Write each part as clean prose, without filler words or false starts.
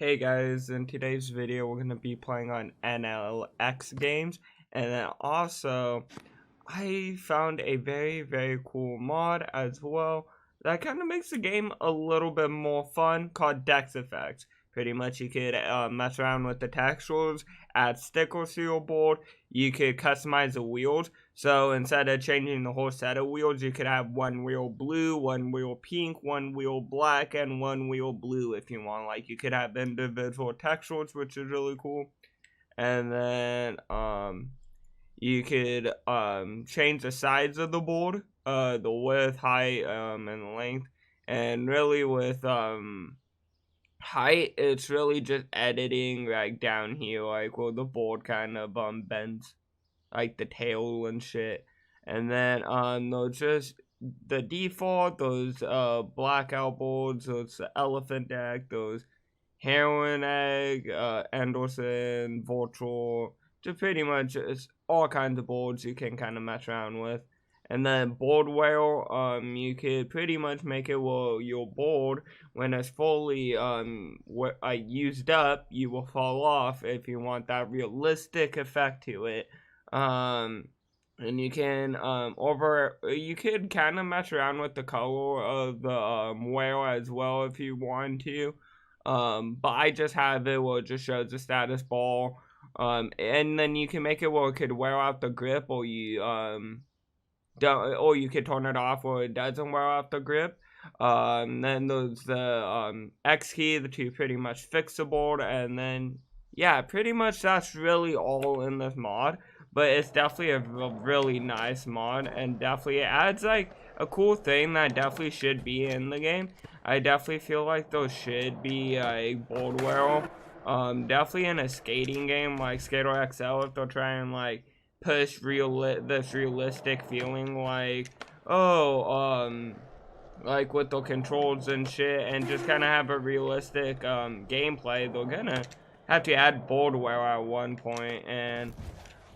Hey guys, in today's video we're going to be playing on NLX games, and then also I found a very cool mod as well that kind of makes the game a little bit more fun, called Dex Effects. Pretty much you could mess around with the textures, add stickers to your board, you could customize the wheels. So instead of changing the whole set of wheels, you could have one wheel blue, one wheel pink, one wheel black, and one wheel blue if you want. Like you could have individual textures, which is really cool. And then you could change the size of the board, the width, height, and length. And really with height, it's really just editing like down here, like where the board kind of bends, like the tail and shit. And then those just the default, those blackout boards, those elephant deck, those heroin egg, Anderson, virtual, just pretty much it's all kinds of boards you can kind of mess around with. And then board wear, you could pretty much make it where your board, when it's fully used up, you will fall off if you want that realistic effect to it. And you can you could kind of mess around with the color of the wear as well if you want to. But I just have it where it just shows the status bar. And then you can make it where it could wear out the grip, or you don't, or you could turn it off where it doesn't wear off the grip. Then there's the X key to pretty much fix the board, and then yeah, pretty much that's really all in this mod. But it's definitely a really nice mod, and definitely it adds like a cool thing that definitely should be in the game. I definitely feel like those should be a board wear. Definitely in a skating game like Skater XL, if they're trying like push this realistic feeling, like like with the controls and shit, and just kind of have a realistic gameplay, they're gonna have to add board wear at one point. And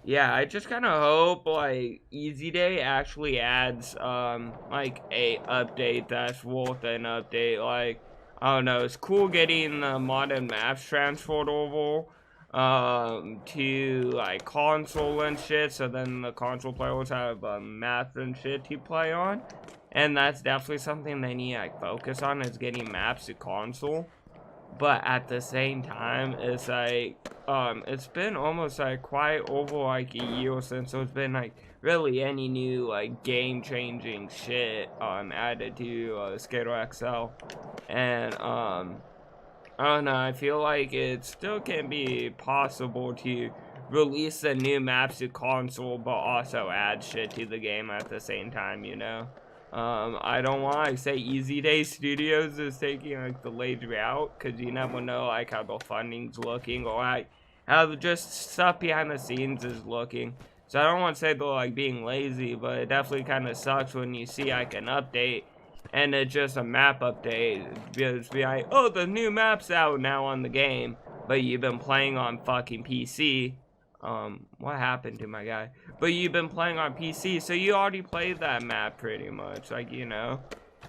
yeah, I just kind of hope like Easy Day actually adds like a update that's worth an update. Like I don't know, it's cool getting the modern maps transferred over to like console and shit, so then the console players have maps and shit to play on, and that's definitely something they need to like focus on, is getting maps to console. But at the same time, it's like it's been almost like quite over like a year since there's been like really any new like game changing shit added to Skater XL. And I don't know, I feel like it still can be possible to release the new maps to console, but also add shit to the game at the same time, you know? I don't want to say Easy Day Studios is taking like the lazy route, because you never know like how the funding's looking, or like how just stuff behind the scenes is looking. So I don't want to say they're like being lazy, but it definitely kind of sucks when you see like an update and it's just a map update. Just be like, oh, the new map's out now on the game, but you've been playing on fucking PC. What happened to my guy? But you've been playing on PC, so you already played that map pretty much. Like, you know,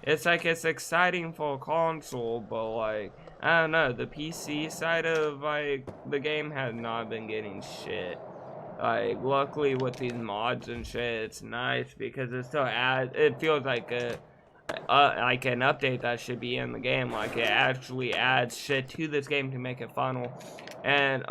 it's like it's exciting for a console, but like, I don't know, the PC side of like the game has not been getting shit. Like, luckily with these mods and shit, it's nice because it still adds, it feels like like an update that should be in the game. Like, it actually adds shit to this game to make it fun. And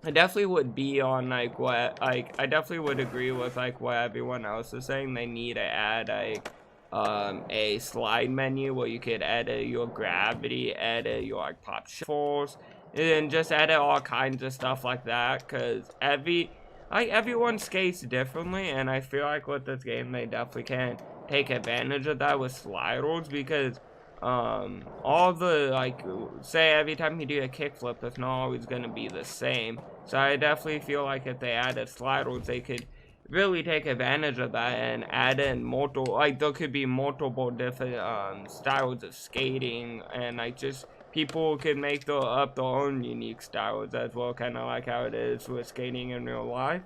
I definitely would be on like what, like I definitely would agree with like what everyone else is saying. They need to add a slide menu where you could edit your gravity, edit your like pop shuffles, and just edit all kinds of stuff like that, because everyone skates differently, and I feel like with this game they definitely can take advantage of that with sliders, because all the like, say every time you do a kickflip, it's not always gonna be the same. So I definitely feel like if they added sliders, they could really take advantage of that and add in multiple, like there could be multiple different styles of skating, and like just people could make up their own unique styles as well, kind of like how it is with skating in real life.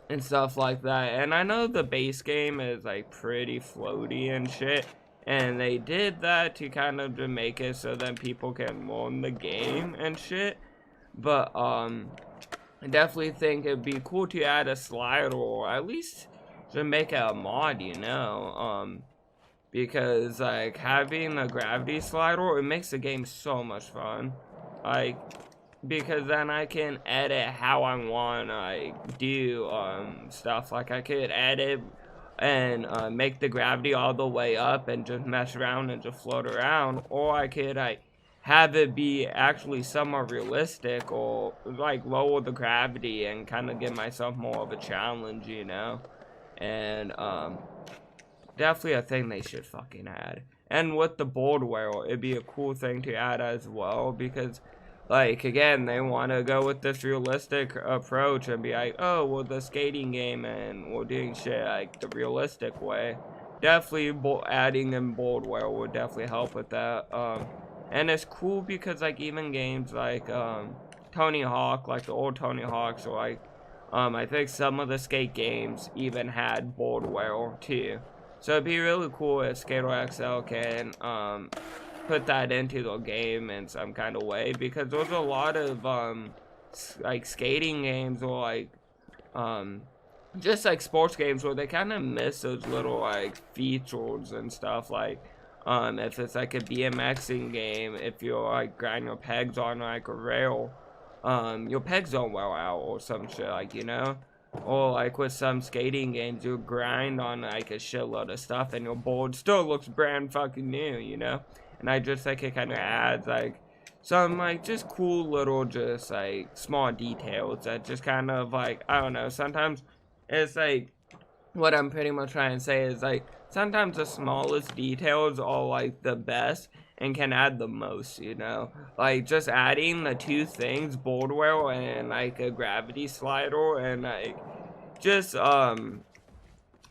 And stuff like that. And I know the base game is like pretty floaty and shit, and they did that to kind of to make it so that people can learn the game and shit. But I definitely think it'd be cool to add a slider, or at least to make it a mod, you know, because like having a gravity slider, it makes the game so much fun, like, because then I can edit how I want to like do stuff. Like I could edit and make the gravity all the way up and just mess around and just float around, or I could like have it be actually somewhat realistic, or like lower the gravity and kind of give myself more of a challenge, you know. And definitely a thing they should fucking add. And with the board whale, it'd be a cool thing to add as well, because like, again, they want to go with this realistic approach and be like, oh, well, the skating game and we're doing shit like the realistic way. Definitely adding in board whale would definitely help with that. And it's cool because like even games like Tony Hawk, like the old Tony Hawks, or like I think some of the skate games even had board whale too. So it'd be really cool if Skater XL can put that into the game in some kind of way, because there's a lot of like skating games, or like just like sports games, where they kind of miss those little like features and stuff. Like if it's like a BMXing game, if you're like grinding your pegs on like a rail, your pegs don't wear out or some shit, like, you know. Or like with some skating games, you grind on like a shitload of stuff and your board still looks brand fucking new, you know. And I just think it kind of adds like some like just cool little just like small details that just kind of like, I don't know, sometimes it's like, what I'm pretty much trying to say is like sometimes the smallest details are like the best and can add the most, you know. Like just adding the two things, board whale and like a gravity slider, and like just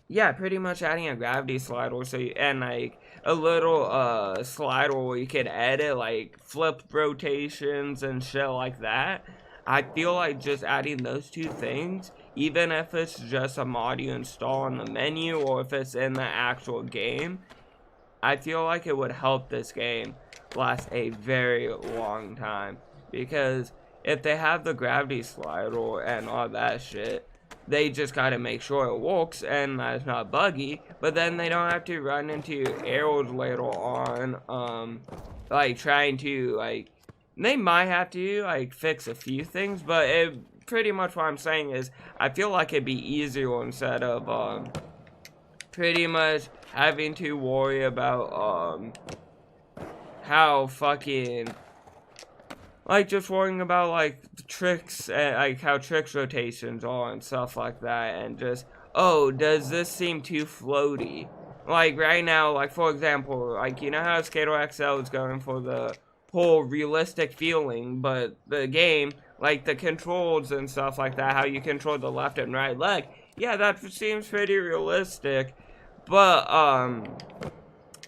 yeah, pretty much adding a gravity slider, so you, and like a little slider where you can edit like flip rotations and shit like that. I feel like just adding those two things, even if it's just a mod you install on the menu or if it's in the actual game, I feel like it would help this game last a very long time. Because if they have the gravity slider and all that shit, they just gotta make sure it works and that it's not buggy, but then they don't have to run into errors later on, like trying to, like, they might have to, like, fix a few things, but it, pretty much what I'm saying is, I feel like it'd be easier instead of, pretty much having to worry about, how fucking, like, just worrying about, like, tricks, and, like, how tricks rotations are and stuff like that, and just, oh, does this seem too floaty? Like, right now, like, for example, like, you know how Skater XL is going for the whole realistic feeling, but the game, like, the controls and stuff like that, how you control the left and right leg, yeah, that seems pretty realistic, but,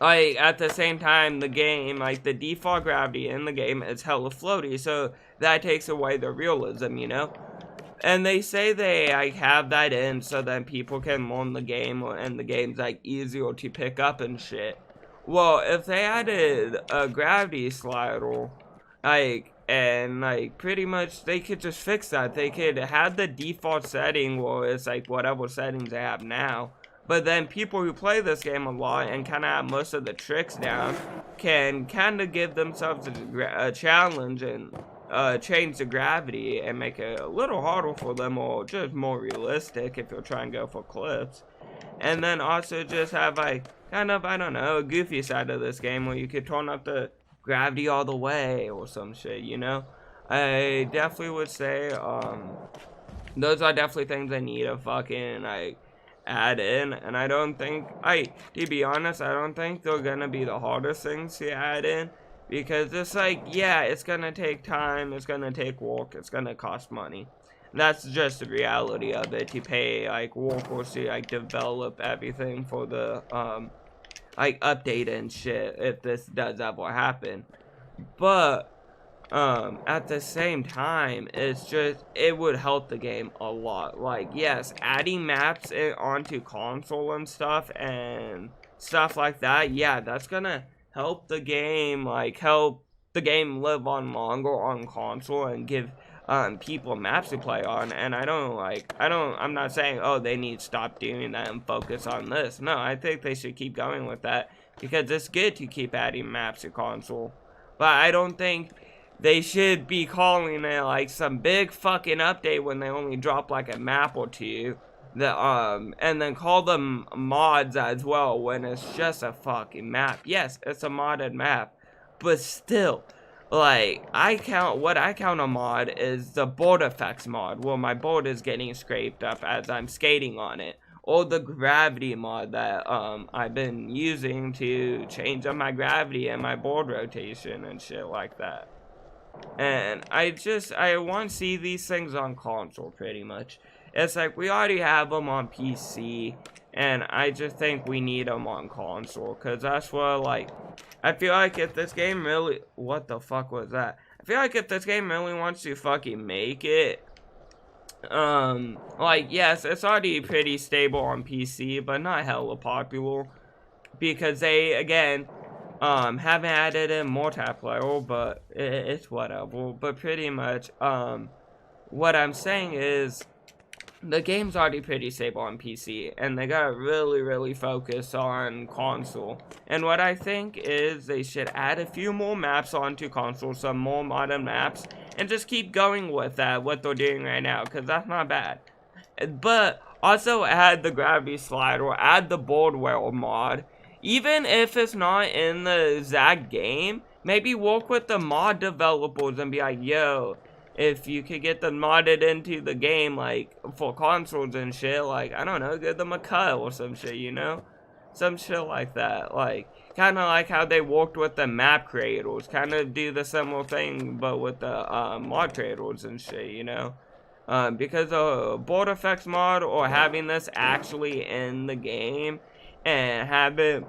like, at the same time, the game, like, the default gravity in the game is hella floaty, so that takes away the realism, you know? And they say they, like, have that in so that people can learn the game, and the game's, like, easier to pick up and shit. Well, if they added a gravity slider, like, and, like, pretty much, they could just fix that. They could have the default setting where it's, like, whatever settings they have now. But then people who play this game a lot and kind of have most of the tricks down can kind of give themselves a challenge and change the gravity and make it a little harder for them, or just more realistic if you're trying to go for clips. And then also just have like kind of, I don't know, a goofy side of this game where you could turn up the gravity all the way or some shit, you know? I definitely would say those are definitely things I need to fucking like add in, and I don't think, to be honest, I don't think they're gonna be the hardest things to add in, because it's like, yeah, it's gonna take time, it's gonna take work, it's gonna cost money. That's just the reality of it, to pay like workers to like develop everything for the like update and shit, if this does ever happen. But at the same time, it's just, it would help the game a lot. Like, yes, adding maps onto console and stuff, and stuff like that, yeah, that's gonna help the game, like, help the game live on longer on console and give people maps to play on. And I'm not saying, oh, they need to stop doing that and focus on this. No, I think they should keep going with that, because it's good to keep adding maps to console. But I don't think they should be calling it like some big fucking update when they only drop like a map or two. And then call them mods as well when it's just a fucking map. Yes, it's a modded map, but still, like, what I count a mod is the board effects mod, where my board is getting scraped up as I'm skating on it, or the gravity mod that I've been using to change up my gravity and my board rotation and shit like that. And I want to see these things on console pretty much. It's like we already have them on PC, and I just think we need them on console, because that's what, like, I feel like if this game really, what the fuck was that? I feel like if this game really wants to fucking make it, like, yes, it's already pretty stable on PC, but not hella popular, because they, again, haven't added in multiplayer, but it's whatever. But pretty much, what I'm saying is, the game's already pretty stable on PC, and they gotta really focus on console. And what I think is they should add a few more maps onto console, some more modern maps, and just keep going with that, what they're doing right now, because that's not bad. But also add the gravity slide, or add the board well mod. Even if it's not in the exact game, maybe work with the mod developers and be like, yo, if you could get them modded into the game, like, for consoles and shit, like, I don't know, give them a cut or some shit, you know? Some shit like that. Like, kind of like how they worked with the map creators. Kind of do the similar thing, but with the mod creators and shit, you know? Because a board effects mod, or having this actually in the game, and have it,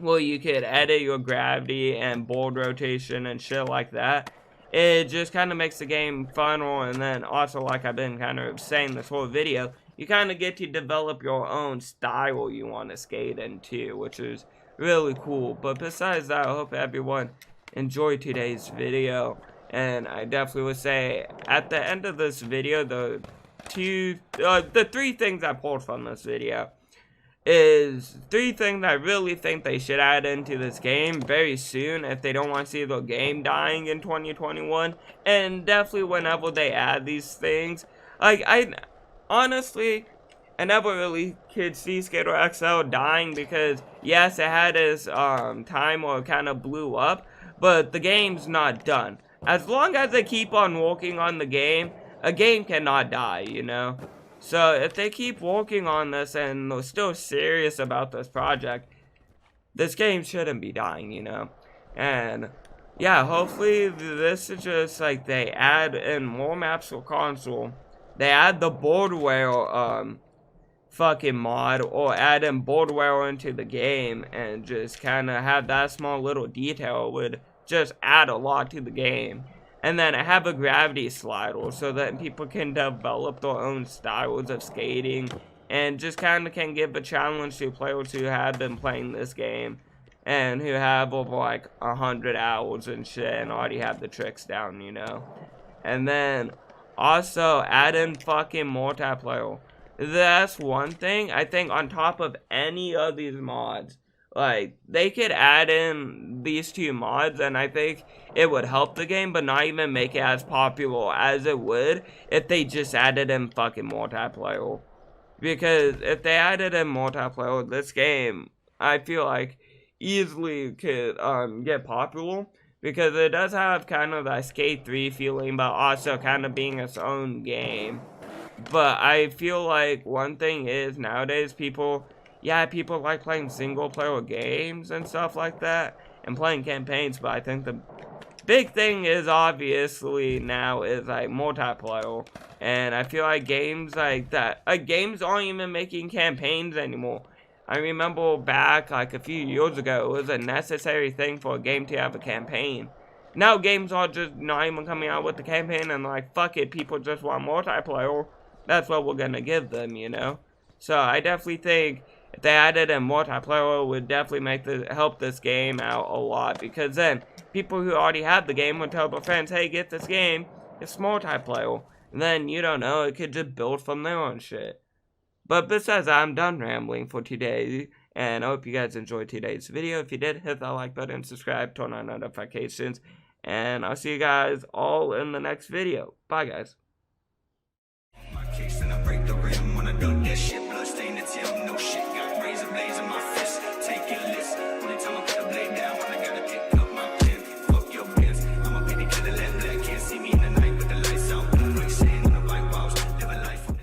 well, you could edit your gravity and board rotation and shit like that. It just kind of makes the game funner, and then also, like I've been kind of saying this whole video, you kind of get to develop your own style you want to skate into, which is really cool. But besides that, I hope everyone enjoyed today's video, and I definitely would say, at the end of this video, the three things I pulled from this video is 3 things I really think they should add into this game very soon if they don't want to see the game dying in 2021. And definitely whenever they add these things, like, honestly, I never really could see Skater XL dying, because yes, it had its time where it kind of blew up, but the game's not done. As long as they keep on working on the game, a game cannot die, you know? So if they keep working on this and they're still serious about this project, this game shouldn't be dying, you know? And yeah, hopefully this is just like they add in more maps for console. They add the boardware fucking mod, or add in boardware into the game, and just kind of have that small little detail would just add a lot to the game. And then have a gravity slider so that people can develop their own styles of skating, and just kind of can give a challenge to players who have been playing this game and who have over like 100 hours and shit and already have the tricks down, you know? And then also add in fucking multiplayer. That's one thing I think on top of any of these mods. Like, they could add in these 2 mods, and I think it would help the game, but not even make it as popular as it would if they just added in fucking multiplayer. Because if they added in multiplayer, this game, I feel like, easily could get popular, because it does have kind of that Skate 3 feeling, but also kind of being its own game. But I feel like one thing is, nowadays, people like playing single-player games and stuff like that, and playing campaigns, but I think the big thing is, obviously, now is, like, multiplayer, and I feel like games like that, like, games aren't even making campaigns anymore. I remember back, like, a few years ago, it was a necessary thing for a game to have a campaign. Now games are just not even coming out with the campaign, and, like, fuck it, people just want multiplayer, that's what we're gonna give them, you know? So I definitely think if they added in multiplayer, it would definitely help this game out a lot, because then people who already have the game would tell their friends, hey, get this game, it's multiplayer, and then, you don't know, it could just build from there on shit. But besides that, I'm done rambling for today, and I hope you guys enjoyed today's video. If you did, hit that like button, subscribe, turn on notifications, and I'll see you guys all in the next video. Bye, guys.